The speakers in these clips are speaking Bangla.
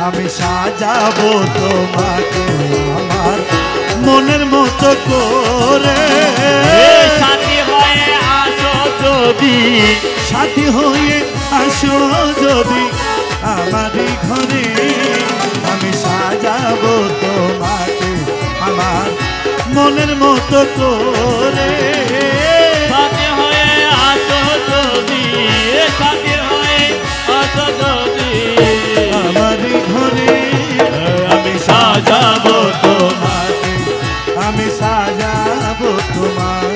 আমি সাজাবো তোমাকে আমার মনের মতো করে। সাথী হয়ে আসো যদি, সাথী হয়ে আসো যদি আমারই ঘরে। আমি সাজাবো তোমাকে আমার মনের মতো করে। সাথী হয়ে আসো যদি, সাথী হয়ে আসো যদি আমারই ঘরে। আমি সাজাবো তোমাকে, আমি সাজাবো তোমাকে।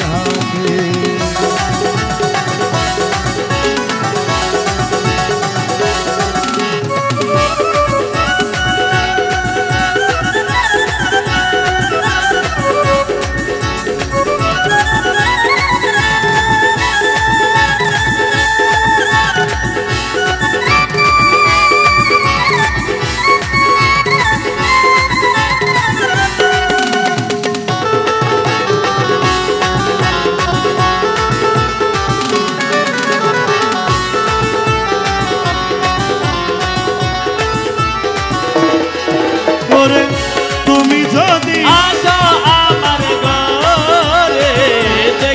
তুমি যদি আসো আমার ঘরে,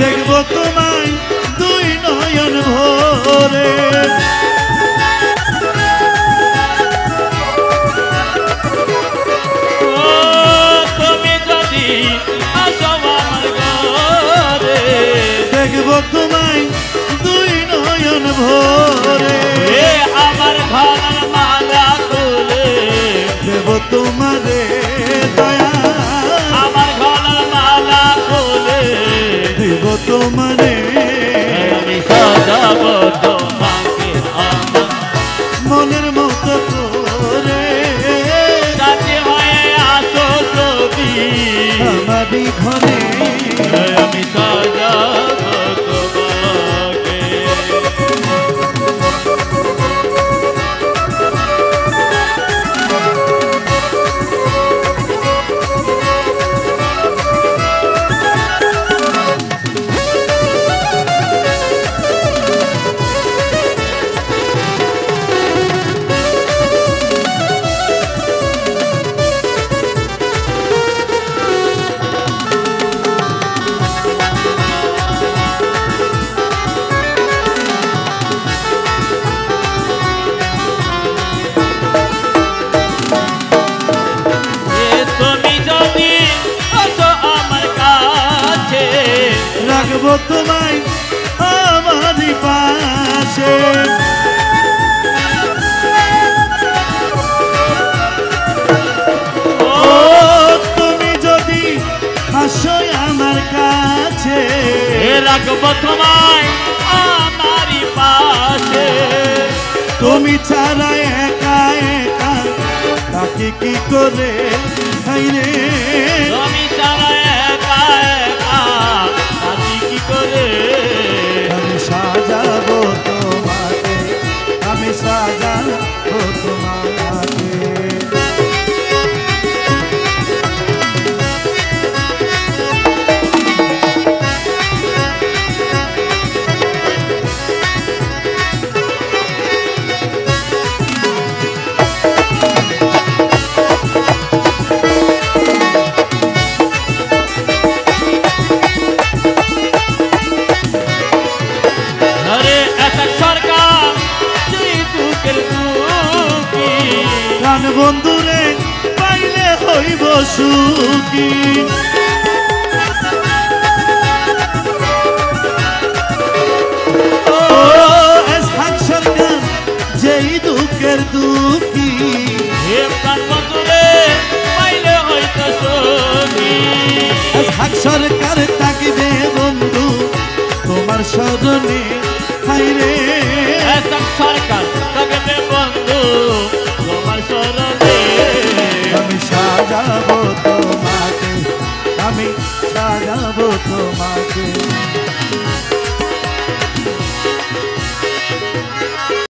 দেখবো তোমায় দুই নয়ন ভরে। তুমি যদি আসো আমার ঘরে, দেখবো তোমায় দুই নয়ন ভরে। আমার ঘরের মালা তুলে দেব তোমারে দয়া, আমার ঘরের মালা তুলে দেব তোমারে। আমি সাজাবো তোমাকে আমার মনের মতো করে। সাথী হয়ে আসো যদি আমারই ঘরে। আমি সাজাবো তোমাকে। রাখবো তোমায় আমারই পাশে। ও তুমি যদি আসো আমার কাছে, রাখবো তোমায় আমারই পাশে। তুমি ছাড়া একা একা তাকে কি করে রে। তুমি ছাড়া একা একা থাকি কি করে। আমি সাজাবো তোমাকে, আমি সাজাবো তোমাকে। প্রাণ বন্ধুরে পাইলে হইব সুখী। ও এসহাক সরকার যেই দুঃখের দুঃখী। হে প্রাণ বন্ধুরে পাইলে হইতো সুখী। এসহাক সরকার